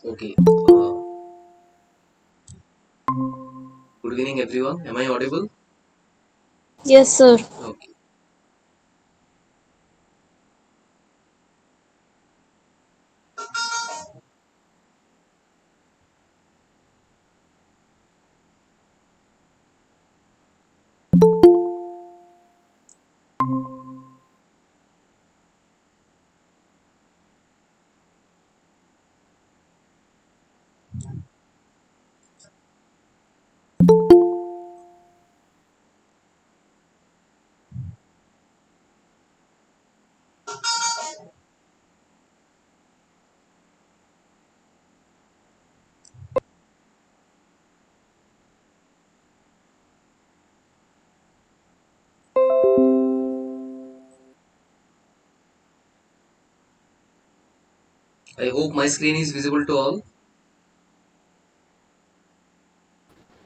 Okay. Good evening, everyone. Am I audible? Yes, sir. Okay. I hope my screen is visible to all.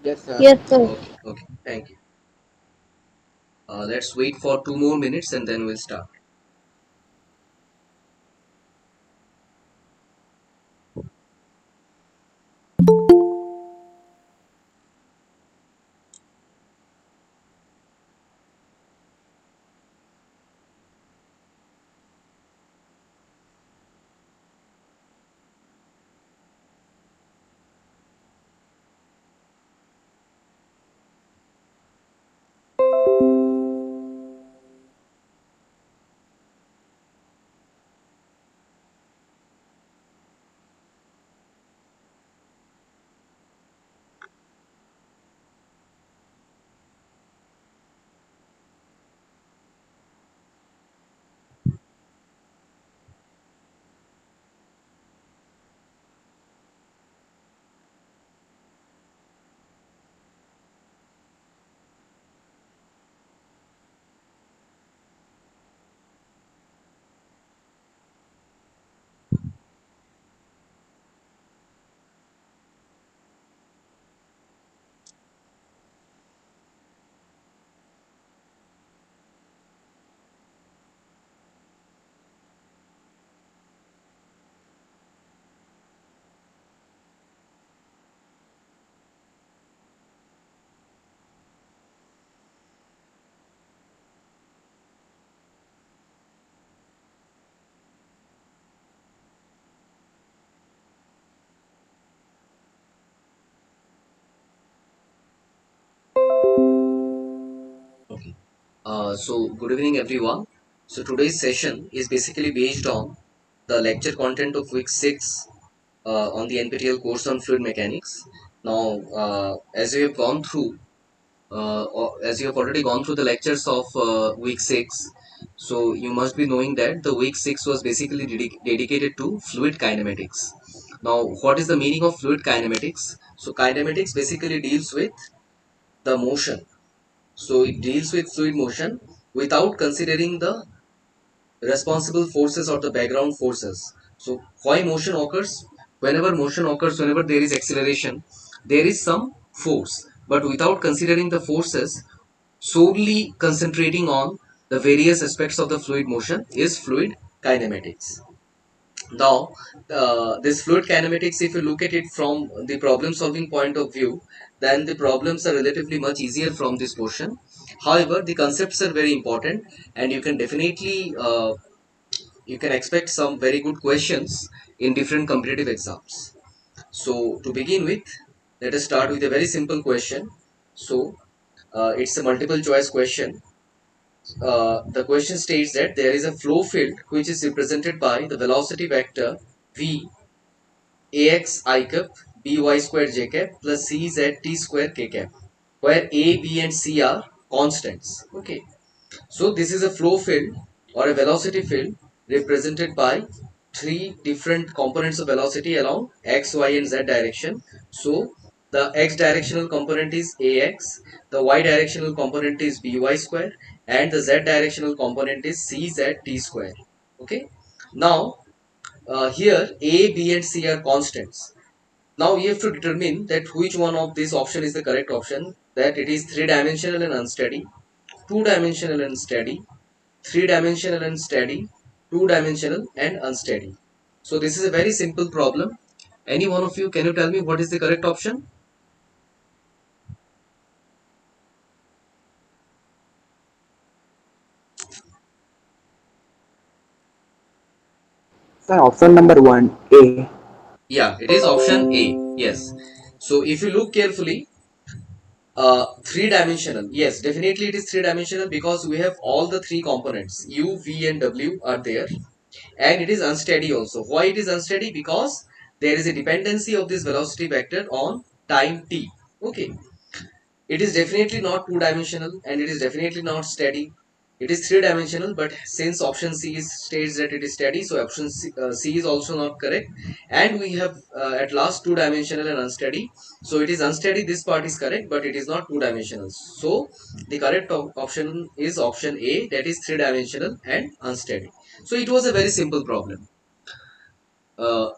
Yes, sir. Yes, sir. Okay. Okay. Thank you. Let's wait for 2 more minutes and then we'll start. Okay. Good evening, everyone. So, today's session is basically based on the lecture content of week 6 on the NPTEL course on fluid mechanics. Now, as you have gone through, as you have already gone through the lectures of week 6, so you must be knowing that the week 6 was basically dedicated to fluid kinematics. Now, what is the meaning of fluid kinematics? So, kinematics basically deals with the motion. So, it deals with fluid motion without considering the responsible forces or the background forces. So, why motion occurs? Whenever motion occurs, whenever there is acceleration, there is some force, but without considering the forces, solely concentrating on the various aspects of the fluid motion is fluid kinematics. Now, this fluid kinematics, if you look at it from the problem solving point of view, then the problems are relatively much easier from this portion. However, the concepts are very important, and you can definitely you can expect some very good questions in different competitive exams. So, to begin with, let us start with a very simple question. So, it's a multiple choice question. The question states that there is a flow field which is represented by the velocity vector v ax I cap by square j cap plus c z t square k cap, where a, b, and c are constants. Okay, so this is a flow field or a velocity field represented by three different components of velocity along x, y, and z direction. So the x directional component is ax, the y directional component is by square, and the z directional component is cz t square. Okay. Now here a, b, and c are constants. Now you have to determine that which one of these option is the correct option. That it is three dimensional and unsteady, two dimensional and steady, three dimensional and steady, two dimensional and unsteady. So this is a very simple problem. Any one of you, can you tell me what is the correct option? Sir, option number one, A. Yeah, it is option A. Yes. So if you look carefully, three-dimensional. Yes, definitely it is three-dimensional because we have all the three components u, v, and w are there, and it is unsteady also. Why it is unsteady? Because there is a dependency of this velocity vector on time t. Okay, it is definitely not two-dimensional and it is definitely not steady. It is three-dimensional, but since option C states that it is steady, so option C is also not correct. And we have at last two-dimensional and unsteady. So it is unsteady. This part is correct, but it is not two-dimensional. So the correct option is option A, that is three-dimensional and unsteady. So it was a very simple problem.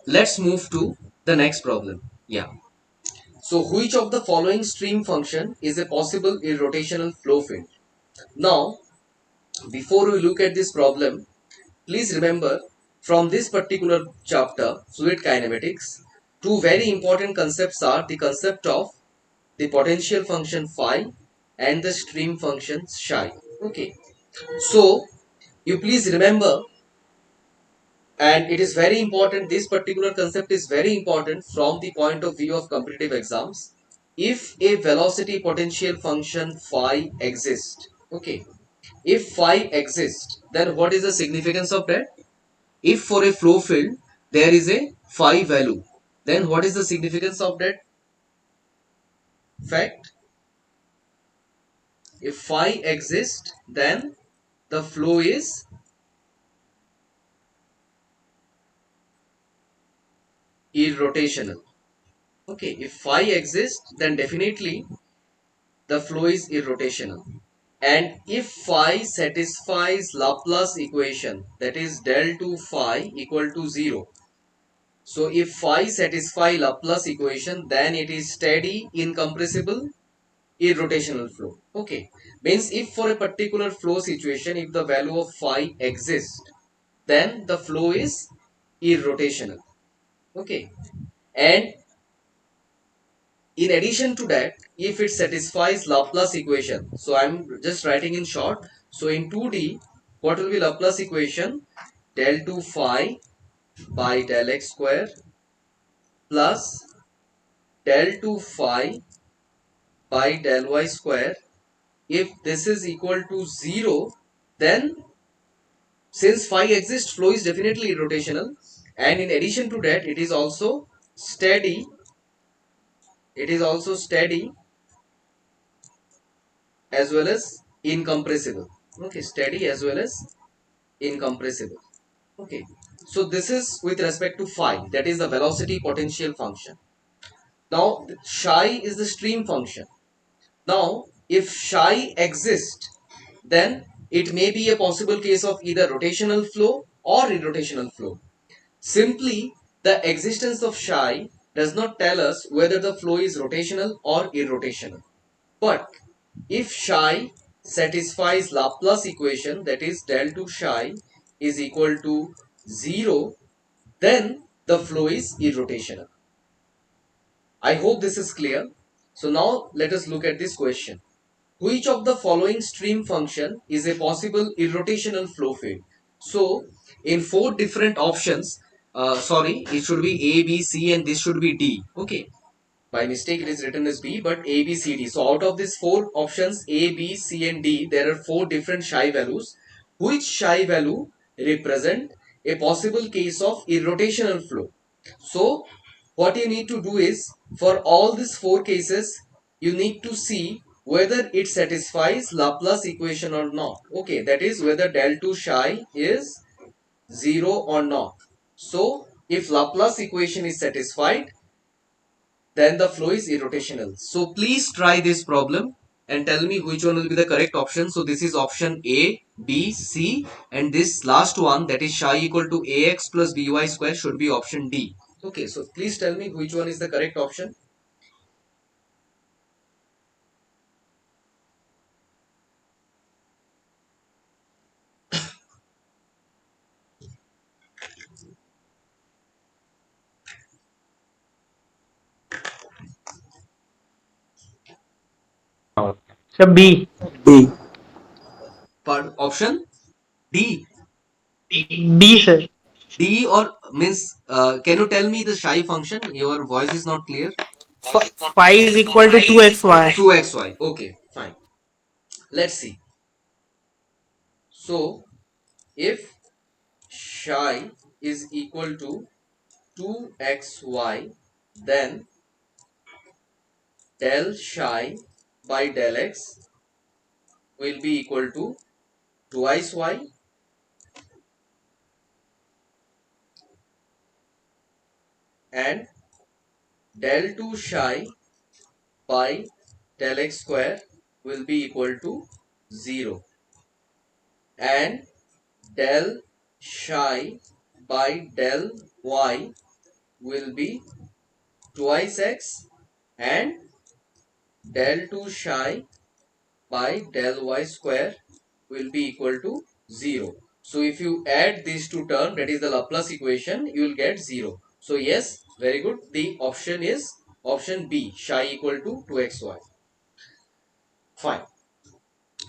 Let's move to the next problem. Yeah. So which of the following stream function is a possible irrotational flow field? Now, before we look at this problem, please remember from this particular chapter, fluid kinematics, two very important concepts are the concept of the potential function phi and the stream function psi. Okay. So, you please remember, and it is very important, this particular concept is very important from the point of view of competitive exams. If a velocity potential function phi exists, okay, if phi exists, then what is the significance of that? If for a flow field there is a phi value, then what is the significance of that fact? If phi exists, then the flow is irrotational. Okay, if phi exists, then definitely the flow is irrotational. And if phi satisfies Laplace equation, that is del 2 phi equal to 0. So if phi satisfies Laplace equation, then it is steady, incompressible, irrotational flow. Okay, means if for a particular flow situation, if the value of phi exists, then the flow is irrotational. Okay, and in addition to that, if it satisfies Laplace equation, so I'm just writing in short. So in 2D, what will be Laplace equation? Del 2 phi by del x square plus del 2 phi by del y square. If this is equal to 0, then since phi exists, flow is definitely irrotational, and in addition to that, it is also steady. It is also steady as well as incompressible. Okay, steady as well as incompressible. Okay, so this is with respect to phi, that is the velocity potential function. Now psi is the stream function. Now if psi exists, then it may be a possible case of either rotational flow or irrotational flow. Simply the existence of psi does not tell us whether the flow is rotational or irrotational. But if psi satisfies Laplace equation, that is del 2 psi is equal to 0, then the flow is irrotational. I hope this is clear. So now let us look at this question. Which of the following stream function is a possible irrotational flow field? So in four different options, sorry, it should be A, B, C and this should be D. Okay, by mistake it is written as B, but A, B, C, D. So out of these four options A, B, C and D, there are four different psi values. Which psi value represent a possible case of irrotational flow? So what you need to do is, for all these four cases, you need to see whether it satisfies Laplace equation or not. Okay, that is whether del 2 psi is 0 or not. So if Laplace equation is satisfied, then the flow is irrotational. So please try this problem and tell me which one will be the correct option. So this is option A, B, C, and this last one, that is psi equal to ax plus by square, should be option D. Okay, so please tell me which one is the correct option. Sir, B. B. Part option D. D, sir. D or means can you tell me the Psi function? Your voice is not clear. Phi is equal to 2xy. 2xy. Okay, fine. Let's see. So if Psi is equal to 2xy, then del Psi by del x will be equal to twice y and del 2 Psi by del x square will be equal to 0 and del Psi by del y will be twice x and del 2 Psi by del y square will be equal to 0. So if you add these two terms, that is the Laplace equation, you will get 0. So yes, very good. The option is option B, Psi equal to 2xy. Fine.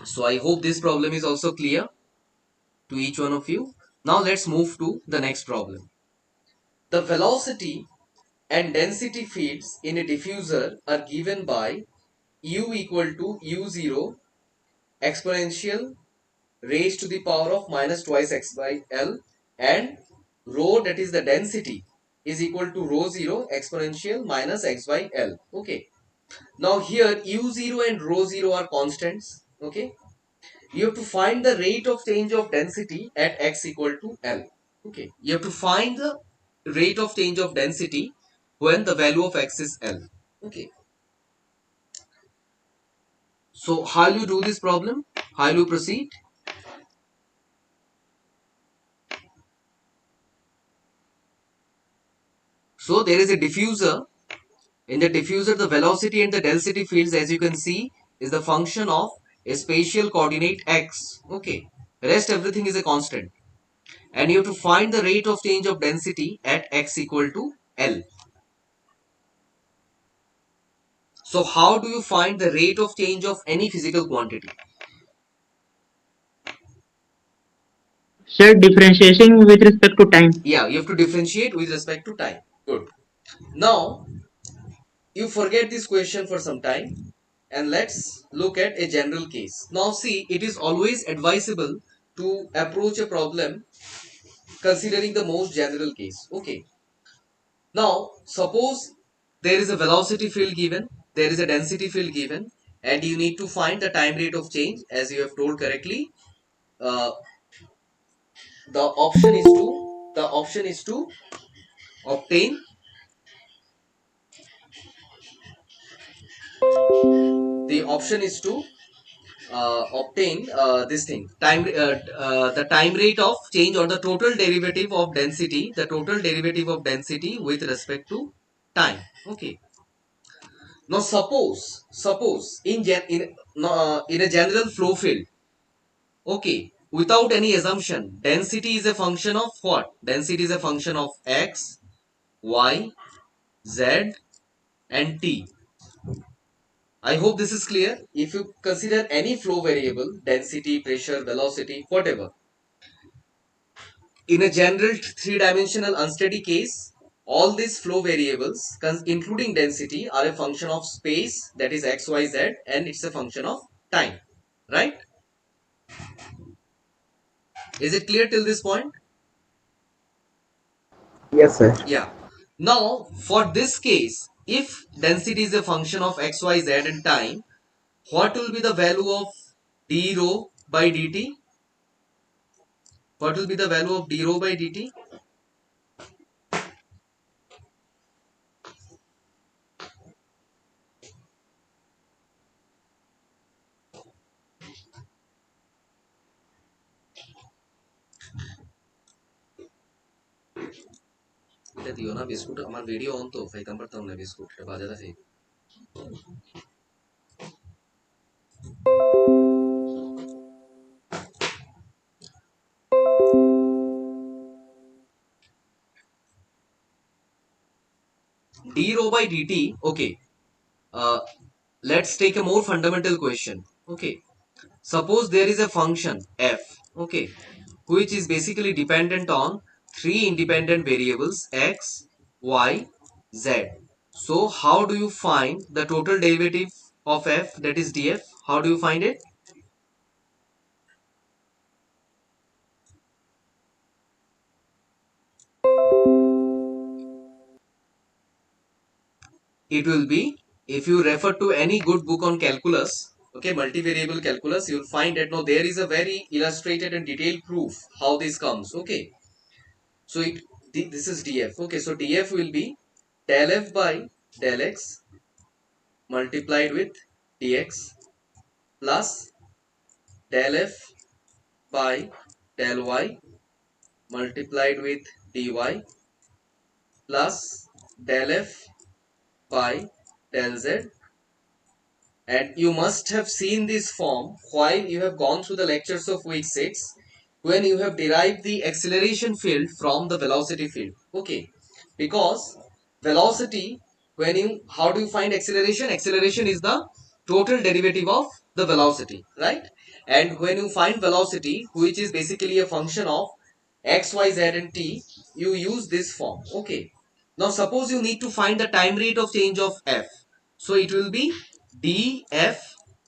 So I hope this problem is also clear to each one of you. Now let's move to the next problem. The velocity and density fields in a diffuser are given by u equal to u0 exponential raised to the power of minus twice x by L and rho, that is the density, is equal to rho 0 exponential minus x by L. Okay. Now here u0 and rho 0 are constants. Okay. You have to find the rate of change of density at x equal to L. Okay. You have to find the rate of change of density when the value of x is L. Okay. So how will you do this problem? How will you proceed? So there is a diffuser. In the diffuser, the velocity and the density fields, as you can see, is the function of a spatial coordinate x. Okay. Rest everything is a constant. And you have to find the rate of change of density at x equal to L. So how do you find the rate of change of any physical quantity? Sir, differentiation with respect to time. Yeah, you have to differentiate with respect to time. Good. Now, you forget this question for some time and let's look at a general case. Now see, it is always advisable to approach a problem considering the most general case. Okay. Now, suppose there is a velocity field given, there is a density field given, and you need to find the time rate of change as you have told correctly. Uh, the option is to obtain the option is to obtain this thing the time rate of change or the total derivative of density with respect to time. Okay. Now suppose in a general flow field, okay, without any assumption, density is a function of what? Density is a function of x, y, z and t. I hope this is clear. If you consider any flow variable, density, pressure, velocity, whatever, in a general three-dimensional unsteady case, all these flow variables, including density, are a function of space, that is x, y, z, and it's a function of time. Right? Is it clear till this point? Yes, sir. Yeah. Now, for this case, if density is a function of x, y, z and time, what will be the value of d rho by dt? What will be the value of d rho by dt? এটা দিও না biscuit আমার video on তো খাইতাম পারতাম না biscuit এটা বাজারে খাই d rho by dt. Okay. uh, let's take a more fundamental question. Okay, suppose there is a function f, okay, which is basically dependent on three independent variables x, y, z. So how do you find the total derivative of f, that is df? How do you find it? It will be, if you refer to any good book on calculus, okay, multivariable calculus, you'll find that no, there is a very illustrated and detailed proof how this comes. Okay, so this is df. Okay, so df will be del f by del x multiplied with dx plus del f by del y multiplied with dy plus del f by del z. And you must have seen this form while you have gone through the lectures of week 6, when you have derived the acceleration field from the velocity field. Okay, because velocity, when you, how do you find acceleration? Acceleration is the total derivative of the velocity, right? And when you find velocity, which is basically a function of x, y, z and t, you use this form. Okay, now suppose you need to find the time rate of change of f, so it will be df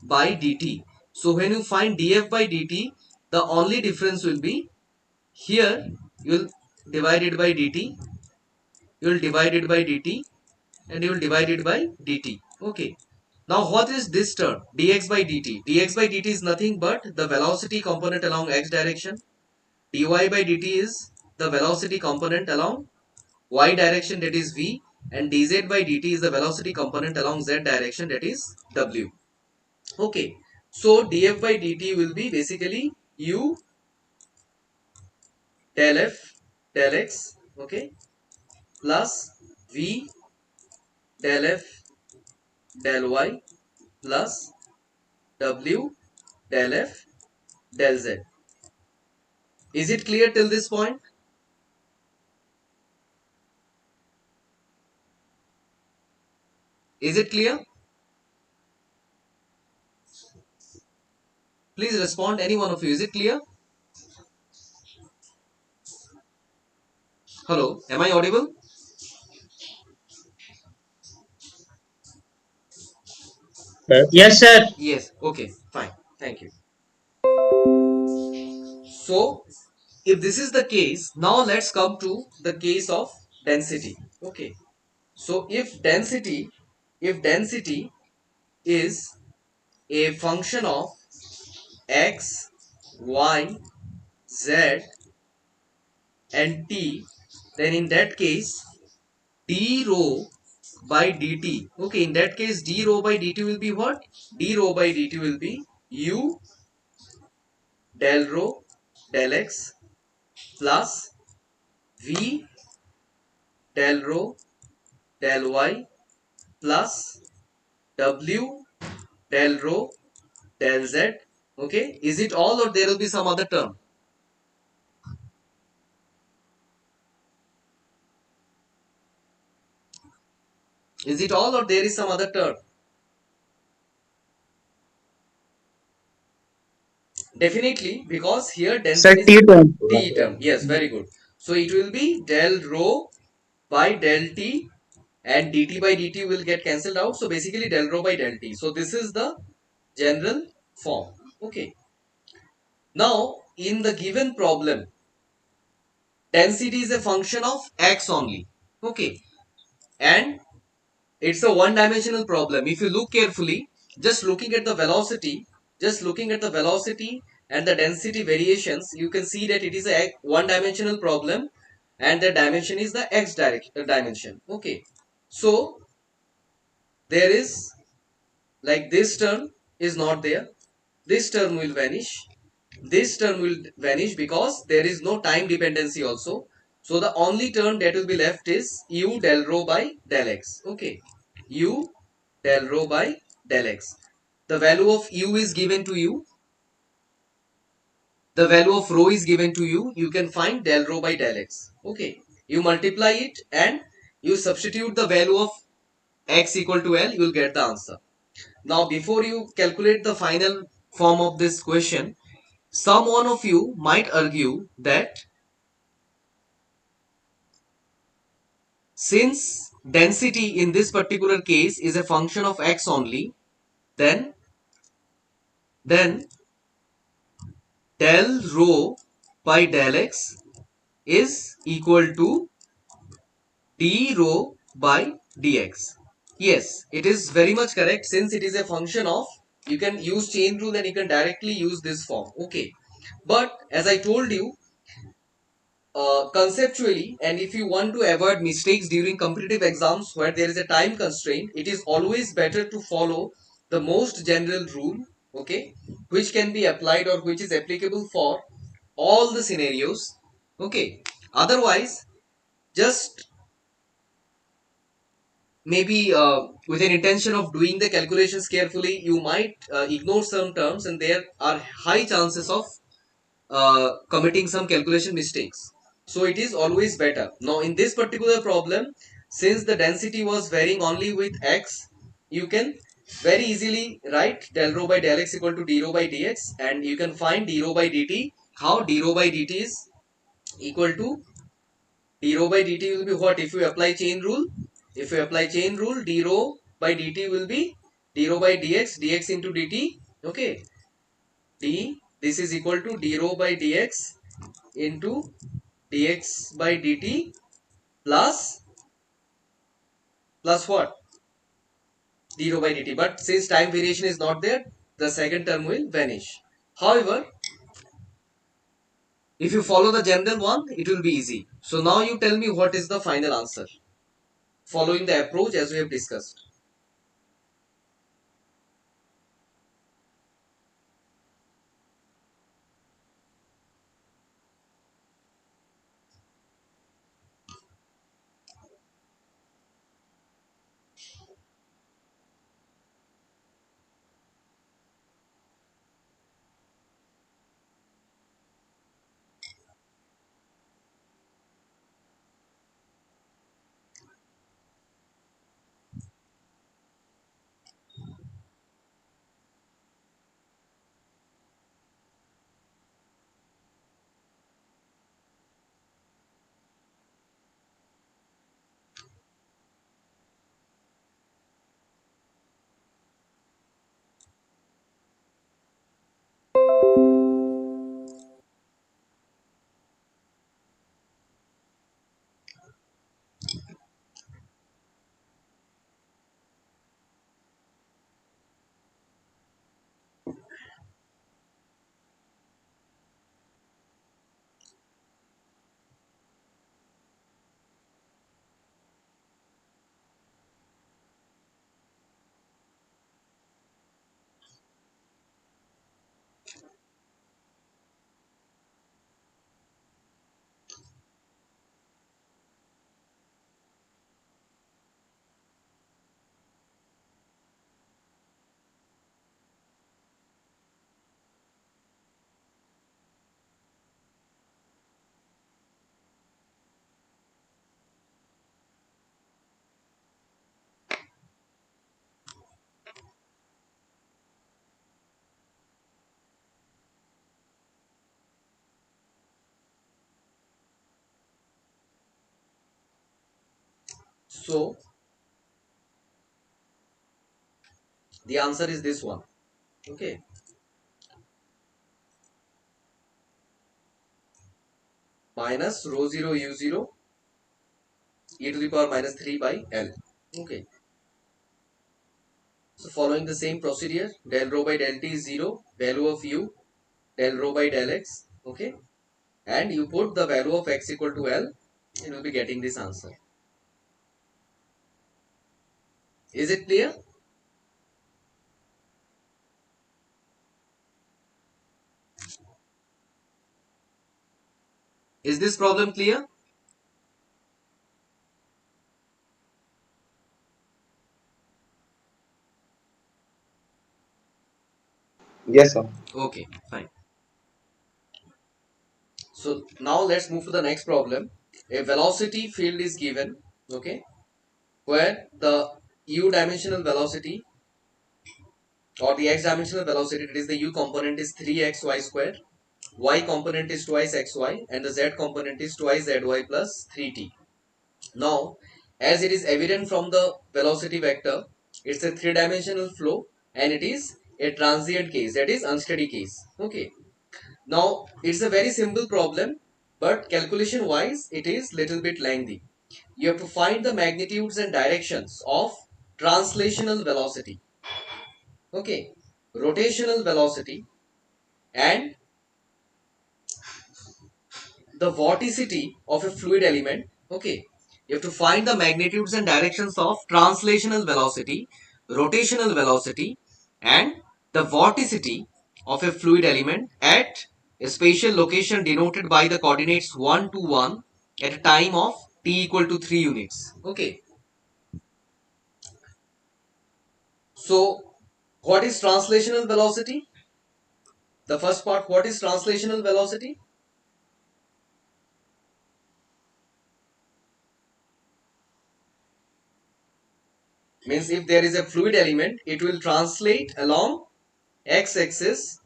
by dt. So when you find df by dt, the only difference will be here you will divide it by dt, you will divide it by dt, and you will divide it by dt. Okay. Now what is this term? Dx by dt. Dx by dt is nothing but the velocity component along x direction. Dy by dt is the velocity component along y direction, that is v, and dz by dt is the velocity component along z direction, that is w. Okay, so df by dt will be basically u del f del x, okay, plus v del f del y plus w del f del z. Is it clear till this point? Is it clear? Please respond, any one of you. Is it clear? Hello, am I audible? Yes, sir. Yes, okay, fine, thank you. So if this is the case, now let's come to the case of density. Okay, so if density is a function of x, y, z and t, then in that case d rho by dt, okay, in that case d rho by dt will be what? D rho by dt will be u del rho del x plus v del rho del y plus w del rho del z. Okay, is it all or there will be some other term? Is it all or there is some other term? Definitely, because here Sir, density is T term. t term. Yes, very good. So it will be del rho by del t, and dt by dt will get cancelled out. So basically del rho by del t. So this is the general form. Okay. Now in the given problem, density is a function of x only. Okay. And it's a one dimensional problem. If you look carefully, just looking at the velocity, and the density variations, you can see that it is a one dimensional problem, and the dimension is the x dimension. Okay, so there is, like, this term is not there, this term will vanish, this term will vanish because there is no time dependency also. So the only term that will be left is u del rho by del x. Okay, u del rho by del x. The value of u is given to you, the value of rho is given to you. You can find del rho by del x. Okay, you multiply it and you substitute the value of x equal to L, you will get the answer. Now before you calculate the final form of this question, some one of you might argue that since density in this particular case is a function of x only, then del rho by del x is equal to d rho by dx. Yes, it is very much correct. Since it is a function of, you can use chain rule and you can directly use this form. Okay. But as I told you, conceptually, and if you want to avoid mistakes during competitive exams where there is a time constraint, it is always better to follow the most general rule, okay, which can be applied or which is applicable for all the scenarios, okay. Otherwise, just maybe with an intention of doing the calculations carefully, you might ignore some terms, and there are high chances of committing some calculation mistakes. So it is always better. Now in this particular problem, since the density was varying only with x, you can very easily write del rho by del x equal to d rho by dx, and you can find d rho by dt. How? D rho by dt is equal to d rho by dt will be what? If you apply chain rule, if you apply chain rule, d rho by dt will be d rho by dx into dt, okay. This is equal to d rho by dx into dx by dt plus what? D rho by dt. But since time variation is not there, the second term will vanish. However, if you follow the general one, it will be easy. So now you tell me what is the final answer following the approach as we have discussed. So the answer is this one. Okay. Minus rho 0 u 0 e to the power minus 3 by L. Okay. So following the same procedure, del rho by del t is 0, value of u, del rho by del x, okay, and you put the value of x equal to L, you will be getting this answer. Is it clear? Is this problem clear? Yes, sir. Okay, fine. So now let's move to the next problem. A velocity field is given, okay, where the u dimensional velocity or the x dimensional velocity, that is the u component, is 3xy square, y component is twice xy, and the z component is twice zy plus 3t. Now, as it is evident from the velocity vector, it's a three-dimensional flow and it is a transient case, that is unsteady case. Okay. Now, it's a very simple problem, but calculation wise, it is little bit lengthy. You have to find the magnitudes and directions of translational velocity, okay, rotational velocity, and the vorticity of a fluid element. Okay, you have to find the magnitudes and directions of translational velocity, rotational velocity, and the vorticity of a fluid element at a spatial location denoted by the coordinates 1 to 1 at a time of t equal to 3 units. Okay, so what is translational velocity? The first part, what is translational velocity? Means if there is a fluid element, it will translate along x-axis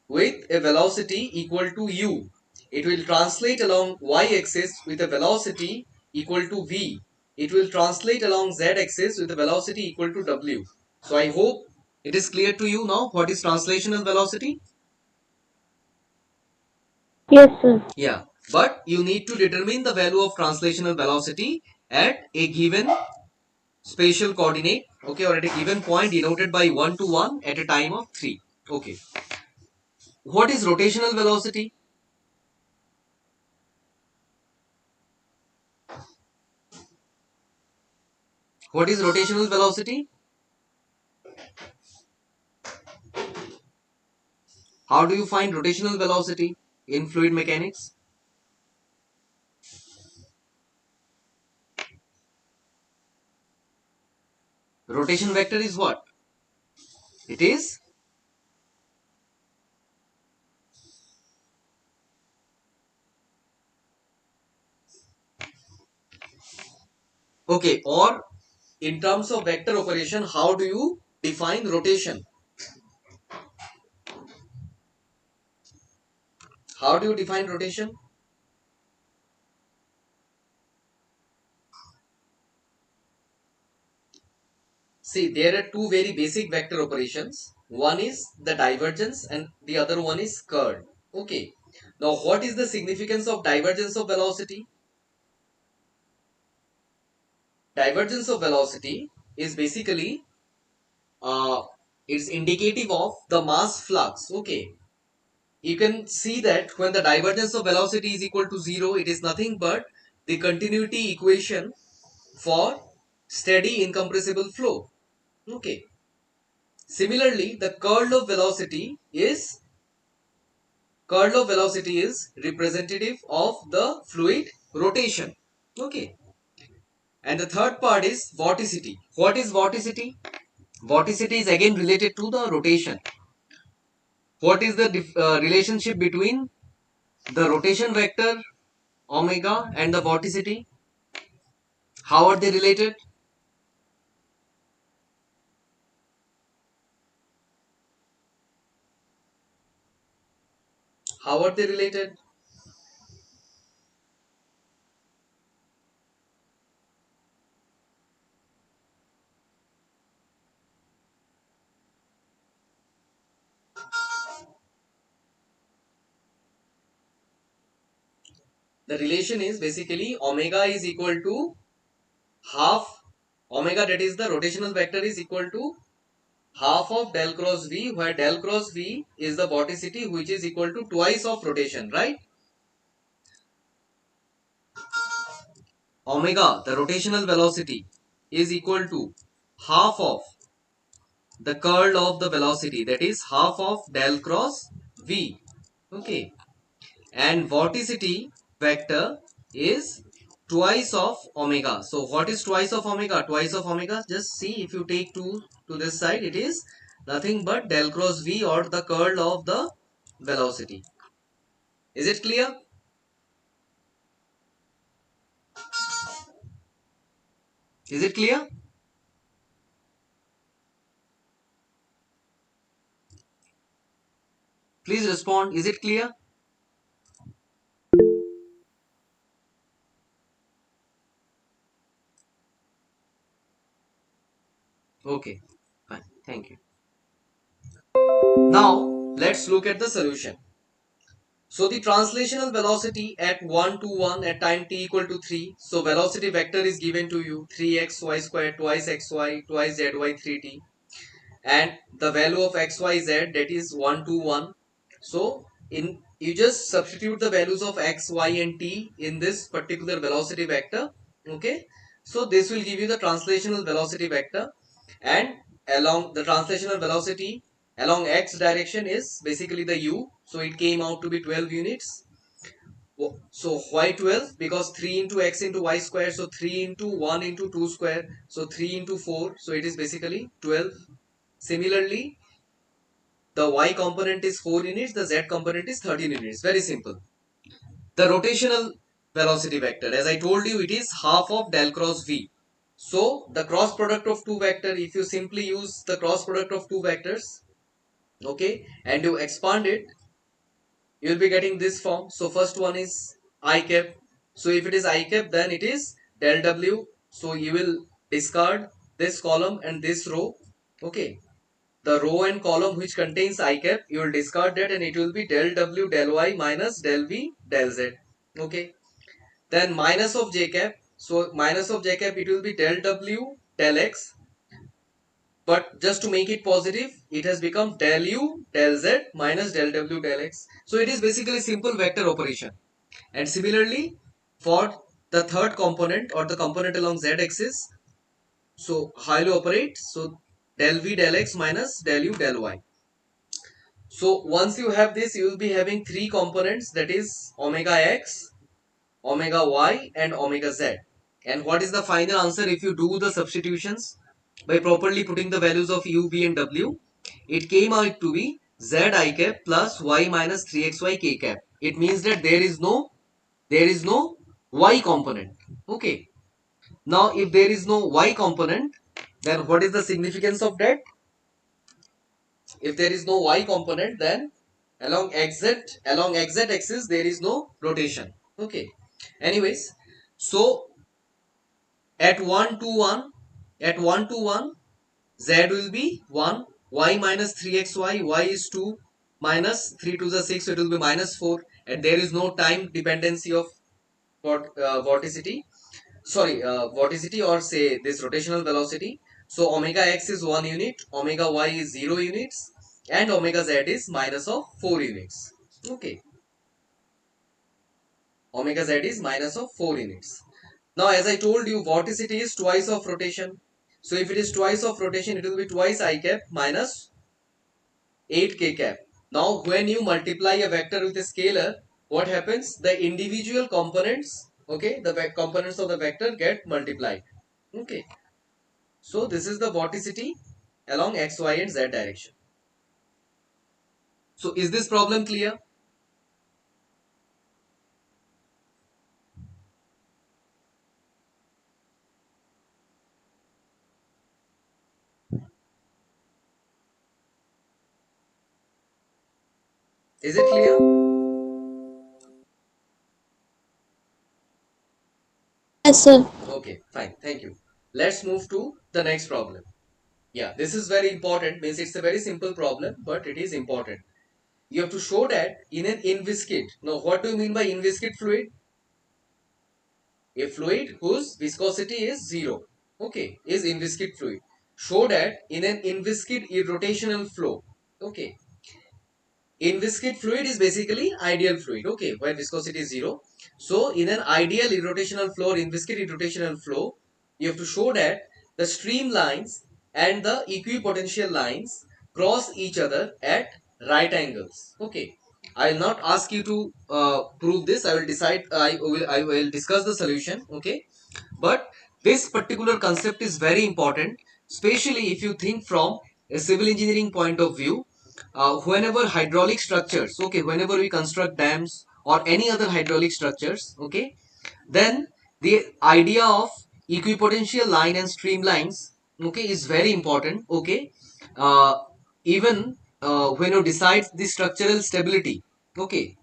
with a velocity equal to u. It will translate along y-axis with a velocity equal to v. It will translate along z-axis with a velocity equal to w. So I hope it is clear to you now what is translational velocity. Yes, sir. Yeah, but you need to determine the value of translational velocity at a given spatial coordinate, okay, or at a given point denoted by 1 to 1 at a time of 3. Okay, what is rotational velocity? What is rotational velocity? How do you find rotational velocity in fluid mechanics? Rotation vector is what? It is, okay, or in terms of vector operation, how do you define rotation? How do you define rotation? See, there are two very basic vector operations. One is the divergence and the other one is curl. Okay. Now, what is the significance of divergence of velocity? Divergence of velocity is basically it's indicative of the mass flux. Okay. You can see that when the divergence of velocity is equal to 0, it is nothing but the continuity equation for steady incompressible flow. Okay. Similarly, the curl of velocity is representative of the fluid rotation. Okay. And the third part is vorticity. What is vorticity? Vorticity is again related to the rotation. What is the relationship between the rotation vector omega and the vorticity? How are they related? How are they related? The relation is basically omega is equal to half omega, that is the rotational vector, is equal to half of del cross v, where del cross v is the vorticity, which is equal to twice of rotation, right? Omega, the rotational velocity, is equal to half of the curl of the velocity, that is half of del cross v. Okay, and vorticity vector is twice of omega. So what is twice of omega? Twice of omega, just see, if you take 2 to this side, it is nothing but del cross v, or the curl of the velocity. Is it clear? Is it clear? Please respond. Is it clear? Okay, fine. Thank you. Now, let's look at the solution. So the translational velocity at 1 to 1 at time t equal to 3. So velocity vector is given to you 3xy square twice xy twice zy 3t, and the value of xyz, that is 1 to 1. So in you just substitute the values of x, y and t in this particular velocity vector. Okay, so this will give you the translational velocity vector, and along the translational velocity along x direction is basically the u, so it came out to be 12 units. So why 12? Because 3 into x into y square, so 3 into 1 into 2 square, so 3 into 4, so it is basically 12. Similarly, the y component is 4 units, the z component is 13 units. Very simple. The rotational velocity vector, as I told you, it is half of del cross v. So the cross product of two vectors, if you simply use the cross product of two vectors, okay, and you expand it, you will be getting this form. So first one is I cap. So if it is I cap, then it is del w. So you will discard this column and this row. Okay. The row and column which contains I cap, you will discard that, and it will be del w del y minus del v del z. Okay. Then minus of j cap. So minus of j cap, it will be del w del x. But just to make it positive, it has become del u del z minus del w del x. So it is basically simple vector operation. And similarly, for the third component or the component along z axis, so how will you operate? So del v del x minus del u del y. So once you have this, you will be having three components, that is omega x, omega y and omega z. And what is the final answer if you do the substitutions by properly putting the values of u, v and w? It came out to be z I cap plus y minus 3xy k cap. It means that there is no y component. Okay. Now if there is no y component, then what is the significance of that? If there is no y component, then along x axis there is no rotation. Okay. Anyways, so at 1 to 1, z will be 1, y minus 3xy, y is 2, minus 3 to the 6, so it will be minus 4, and there is no time dependency of vorticity. Sorry, vorticity, or say this rotational velocity. So omega x is 1 unit, omega y is 0 units, and omega z is minus of 4 units. Okay. Omega z is minus of 4 units. Now as I told you, vorticity is twice of rotation. So if it is twice of rotation, it will be twice I cap minus 8 k cap. Now when you multiply a vector with a scalar, what happens? The individual components, okay, the components of the vector get multiplied. Okay. So this is the vorticity along x, y and z direction. So is this problem clear? Is it clear? Yes, sir. Okay, fine. Thank you. Let's move to the next problem. Yeah, this is very important. Means it's a very simple problem, but it is important. You have to show that in an inviscid. Now, what do you mean by inviscid fluid? A fluid whose viscosity is 0. Okay, is inviscid fluid. Show that in an inviscid irrotational flow. Okay. Inviscid fluid is basically ideal fluid, okay, where viscosity is 0. So in an ideal irrotational flow or inviscid irrotational flow, you have to show that the streamlines and the equipotential lines cross each other at right angles. Okay, I will not ask you to prove this. I will discuss the solution. Okay, but this particular concept is very important, especially if you think from a civil engineering point of view. Whenever hydraulic structures, okay, whenever we construct dams or any other hydraulic structures, okay, then the idea of equipotential line and streamlines, okay, is very important. Okay, uh, even when you decide the structural stability, okay,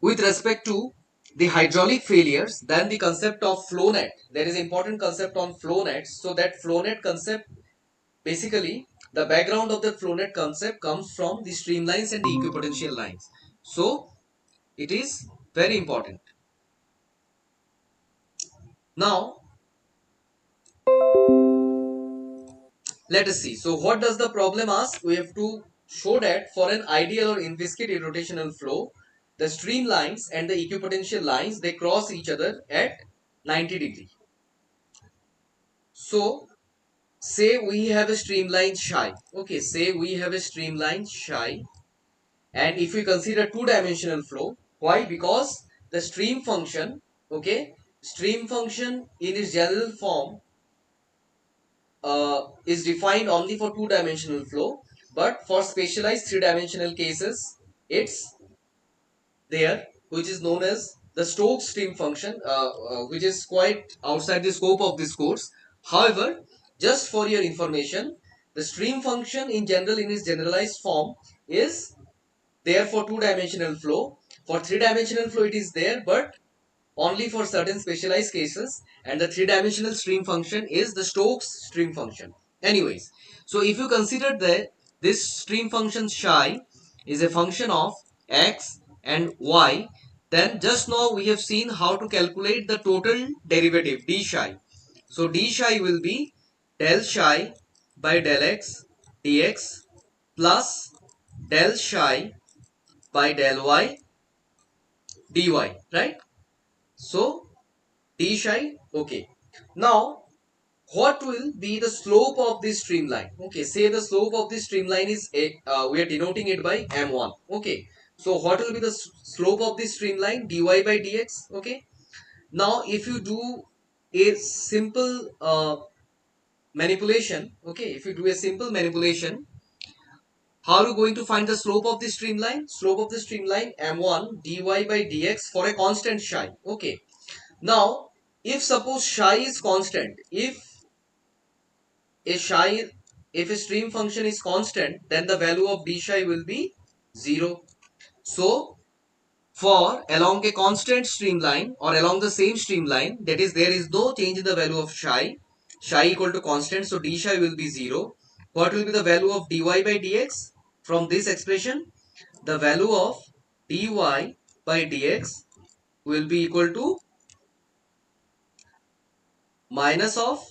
with respect to the hydraulic failures, then the concept of flow net, there is important concept on flow nets. So that flow net concept, basically the background of the flow net concept comes from the streamlines and the equipotential lines. So it is very important. Now let us see. So what does the problem ask? We have to show that for an ideal or inviscid irrotational flow, the streamlines and the equipotential lines, they cross each other at 90 degree. So say we have a streamline psi. Okay, say we have a streamline psi, and if we consider two-dimensional flow, why? Because the stream function, okay, stream function in its general form is defined only for two-dimensional flow, but for specialized three-dimensional cases, it's there, which is known as the Stokes stream function, which is quite outside the scope of this course. However, just for your information, the stream function in general in its generalized form is there for two-dimensional flow. For three-dimensional flow, it is there, but only for certain specialized cases, and the three-dimensional stream function is the Stokes stream function. Anyways, so if you consider that this stream function psi is a function of x and y, then just now we have seen how to calculate the total derivative d psi. So d psi will be del psi by del x dx plus del psi by del y dy, right? So d psi, okay. Now what will be the slope of this streamline? Okay, say the slope of this streamline is we are denoting it by m1. Okay, so what will be the slope of this streamline? Dy by dx. Okay, now if you do a simple manipulation, okay, if you do a simple manipulation, how are you going to find the slope of this streamline? Slope of the streamline m1 dy by dx for a constant psi. Okay, now if suppose psi is constant, a psi, if a stream function is constant, then the value of d psi will be 0. So for along a constant streamline or along the same streamline, that is there is no change in the value of psi, psi equal to constant, so d psi will be 0. What will be the value of dy by dx from this expression? The value of dy by dx will be equal to minus of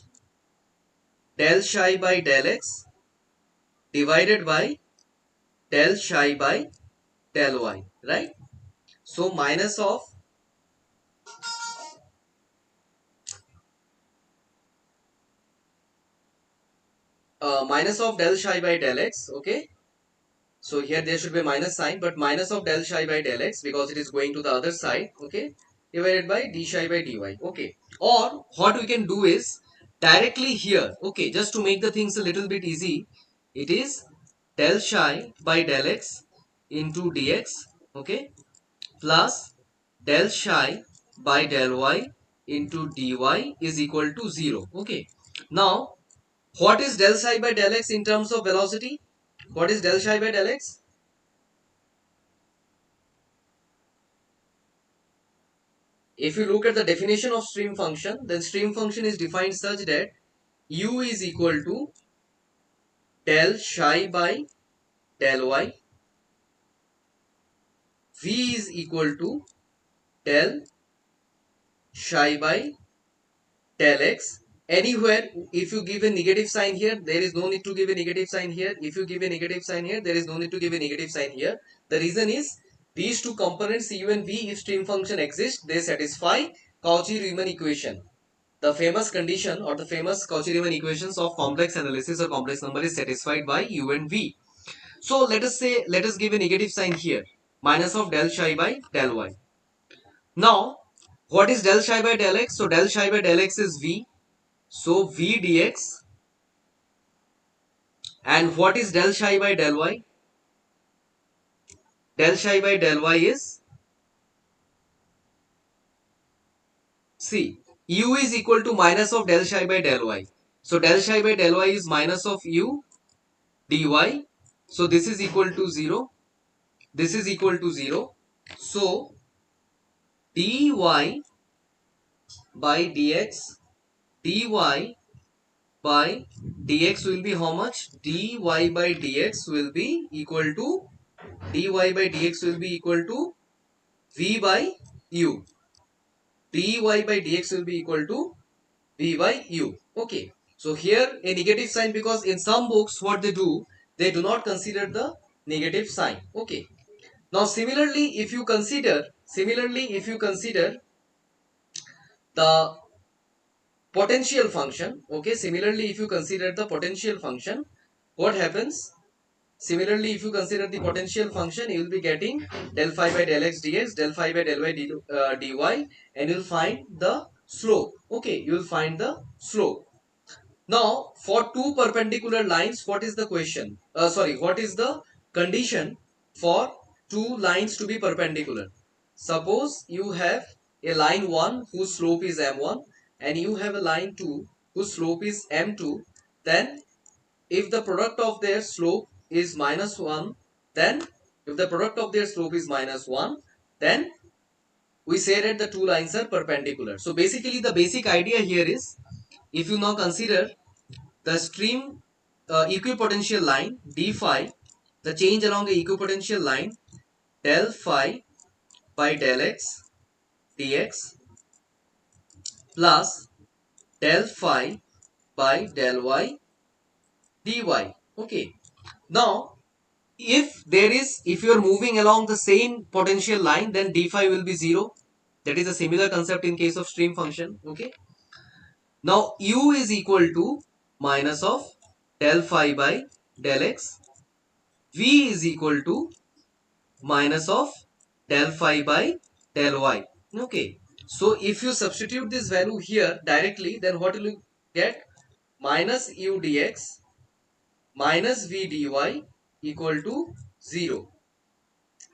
del psi by del x divided by del psi by del y, right? So minus of del psi by del x, okay? So here there should be minus sign, but minus of del psi by del x because it is going to the other side, okay? Divided by d psi by dy, okay? Or what we can do is directly here, okay? Just to make the things a little bit easy, it is del psi by del x into dx, okay? Plus del psi by del y into dy is equal to 0, okay? Now what is del psi by del x in terms of velocity? What is del psi by del x? If you look at the definition of stream function, then stream function is defined such that u is equal to del psi by del y, v is equal to del psi by del x. Anywhere, if you give a negative sign here, there is no need to give a negative sign here. If you give a negative sign here, there is no need to give a negative sign here. The reason is these two components u and v, if stream function exists, they satisfy Cauchy-Riemann equation. The famous condition or the famous Cauchy-Riemann equations of complex analysis or complex number is satisfied by u and v. So let us give a negative sign here, minus of del psi by del y. Now what is del psi by del x? So del psi by del x is v. So v dx. And what is del psi by del y? Del psi by del y is, see, u is equal to minus of del psi by del y. So del psi by del y is minus of u dy So this is equal to 0. This is equal to 0. So dy by dx, dy by dx will be how much? Dy by dx will be equal to, dy by dx will be equal to v by u. dy by dx will be equal to v by u. Okay. So here a negative sign, because in some books what they do not consider the negative sign. Okay. Now similarly if you consider the potential function, okay, similarly if you consider the potential function, what happens? Similarly, if you consider the potential function, you will be getting del phi by del x dx, del phi by del y dy, and you will find the slope. Okay, you will find the slope. Now, for two perpendicular lines, what is the question? What is the condition for two lines to be perpendicular? Suppose you have a line 1 whose slope is m1 and you have a line 2 whose slope is m2, then if the product of their slope is minus 1, then if the product of their slope is minus 1, then we say that the two lines are perpendicular. So basically the basic idea here is, if you now consider the stream equipotential line d phi, the change along the equipotential line del phi by del x dx plus del phi by del y dy. Okay. Now if you are moving along the same potential line, then d phi will be 0. That is a similar concept in case of stream function. Okay. Now u is equal to minus of del phi by del x. V is equal to minus of del phi by del y. Okay. So if you substitute this value here directly, then what will you get? Minus u dx minus v dy equal to 0.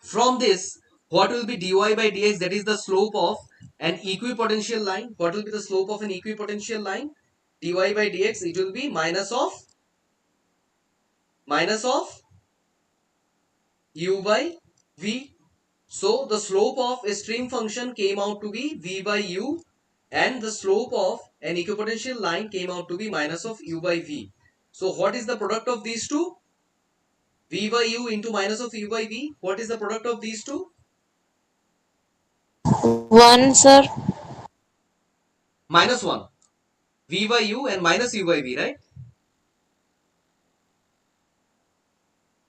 From this, what will be dy by dx? That is the slope of an equipotential line. What will be the slope of an equipotential line? Dy by dx, it will be minus of u by v. So the slope of a stream function came out to be v by u, and the slope of an equipotential line came out to be minus of u by v. So what is the product of these two? V by u into minus of u by v. What is the product of these two? 1, sir. Minus 1. V by u and minus u by v, right?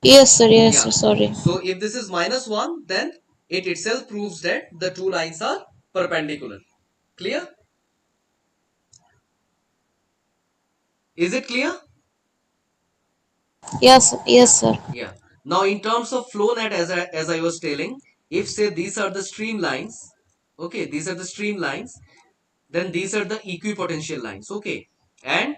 Yes, sir. Yes, Yeah. sir. Sorry. So if this is minus 1, then it itself proves that the two lines are perpendicular. Clear? Is it clear? Yes, yes, sir. Yeah. Now in terms of flow net, as I was telling, if say these are the stream lines, okay, these are the stream lines, then these are the equipotential lines, okay, and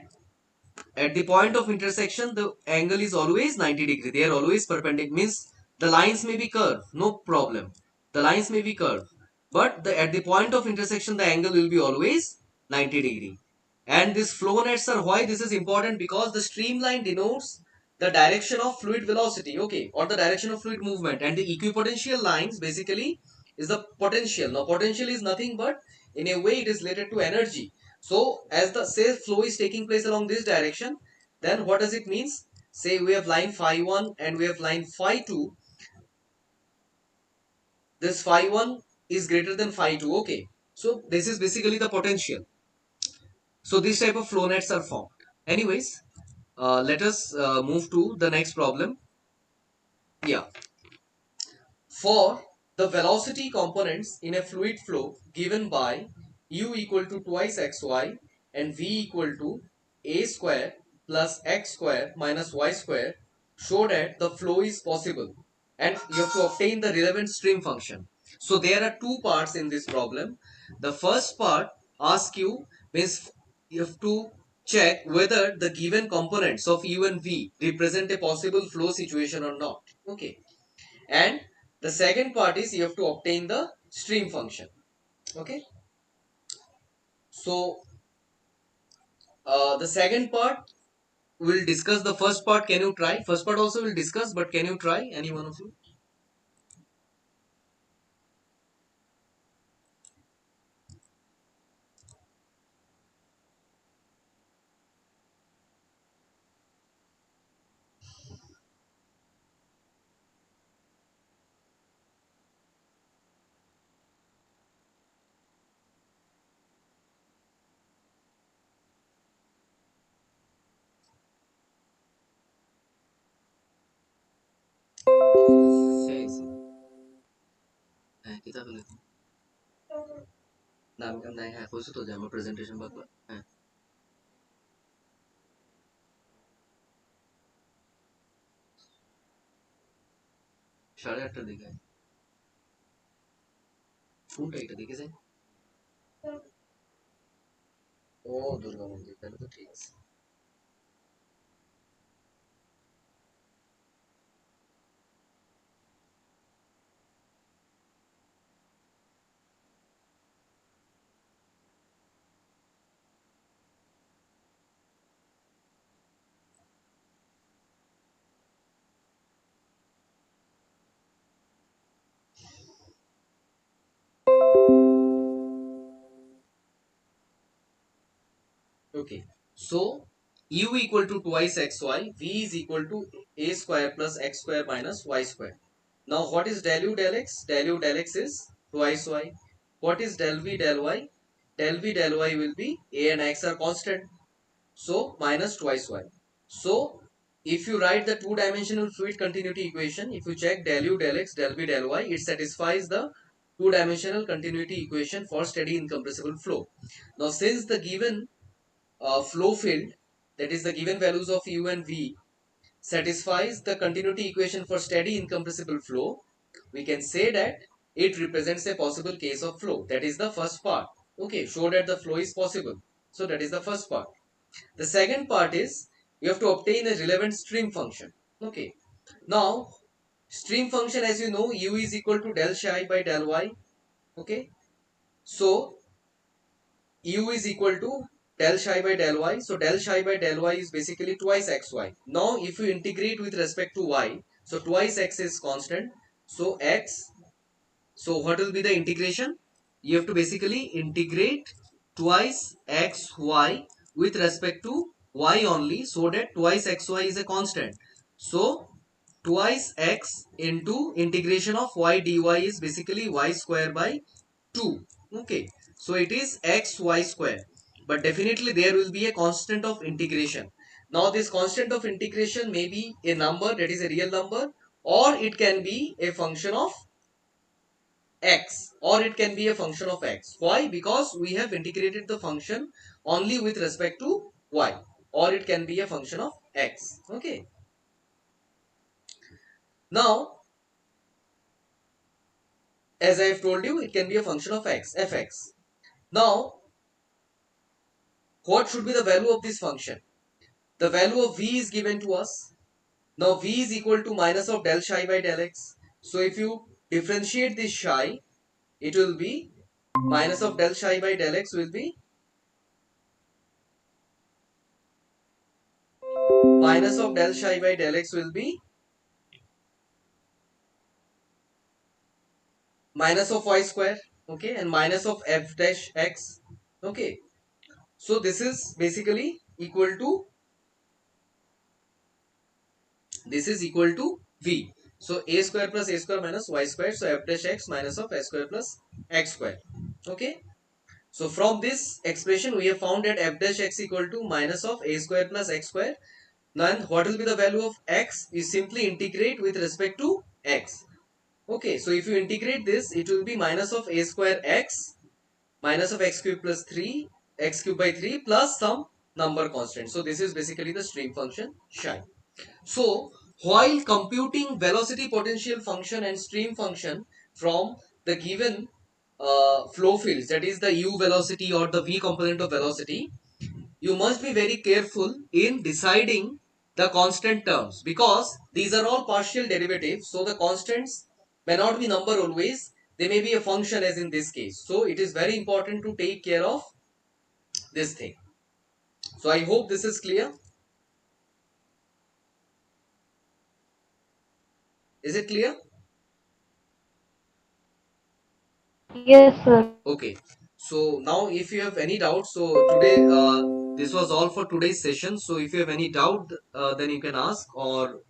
at the point of intersection the angle is always 90 degree. They are always perpendicular, means the lines may be curved, no problem, the lines may be curved, but at the point of intersection the angle will be always 90 degree. And this flow nets are why this is important, because the streamline denotes the direction of fluid velocity, okay, or the direction of fluid movement, and the equipotential lines basically is the potential. Now potential is nothing but, in a way, it is related to energy. So as the say flow is taking place along this direction, then what does it means? Say we have line phi 1 and we have line phi 2. This phi 1 is greater than phi 2, okay. So this is basically the potential. So this type of flow nets are formed. Anyways, let us move to the next problem. Yeah. For the velocity components in a fluid flow given by u equal to twice xy and v equal to a square plus x square minus y square, show that the flow is possible, and you have to obtain the relevant stream function. So there are two parts in this problem. The first part asks you, means you have to check whether the given components of u and v represent a possible flow situation or not, okay. And the second part is you have to obtain the stream function, okay. So the second part, we'll discuss the first part. Can you try? First part also we'll discuss, but can you try, any one of you? হ্যাঁ কিতা বলে নাম কাম নাই হ্যাঁ কৈছো তো যে আমার প্রেজেন্টেশন বাকবা হ্যাঁ 8:30টার দিকে কোনটা এটা দেখে যায় ও দুর্গা মন্দির তাহলে তো ঠিক আছে Okay, so u equal to twice xy, v is equal to a square plus x square minus y square. Now what is del u del x? Del u del x is twice y. What is del v del y? Del v del y will be a and x are constant. So minus twice y. So if you write the two-dimensional fluid continuity equation, if you check del u del x del v del y, it satisfies the two-dimensional continuity equation for steady incompressible flow. Now since the given flow field, that is the given values of u and v, satisfies the continuity equation for steady incompressible flow, we can say that it represents a possible case of flow. That is the first part. Okay, show that the flow is possible. So that is the first part. The second part is you have to obtain a relevant stream function. Okay, now stream function, as you know, u is equal to del psi by del y. Okay, so u is equal to del psi by del y. So del psi by del y is basically twice xy. Now if you integrate with respect to y, so twice x is constant. So x, so what will be the integration? You have to basically integrate twice xy with respect to y only, so that twice xy is a constant. So twice x into integration of y dy is basically y square by 2. Okay, so it is xy square, but definitely there will be a constant of integration. Now this constant of integration may be a number, that is a real number, or it can be a function of x, or it can be a function of x. Why? Because we have integrated the function only with respect to y, or it can be a function of x. Okay, now as I have told you, it can be a function of x, fx. Now what should be the value of this function? The value of v is given to us. Now v is equal to minus of del psi by del x. So if you differentiate this psi, it will be minus of del psi by del x will be minus of del psi by del x will be minus of y square. Okay, and minus of f dash x. Okay, so this is basically equal to, this is equal to v. So a square plus a square minus y square. So f dash x minus of s square plus x square. Okay, so from this expression we have found that f dash x equal to minus of a square plus x square. Then what will be the value of x? You simply integrate with respect to x. Okay, so if you integrate this, it will be minus of a square x minus of x cube plus 3 x cube by 3 plus some number constant. So this is basically the stream function psi. So while computing velocity potential function and stream function from the given flow fields, that is the u velocity or the v component of velocity, you must be very careful in deciding the constant terms, because these are all partial derivatives. So the constants may not be number always, they may be a function as in this case. So it is very important to take care of this thing. So I hope this is clear. Is it clear? Yes, sir. Okay. So now if you have any doubt, so today this was all for today's session. So if you have any doubt, then you can ask, or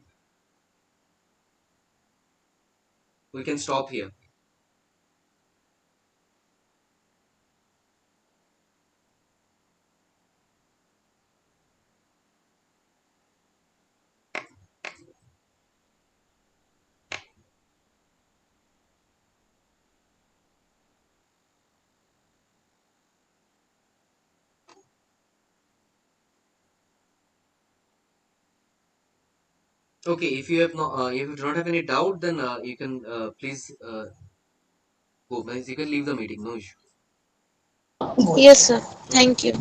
we can stop here. Okay, if you have not, if you do not have any doubt, then you can please go. Means you can leave the meeting. No issue. Yes, sir. Thank you.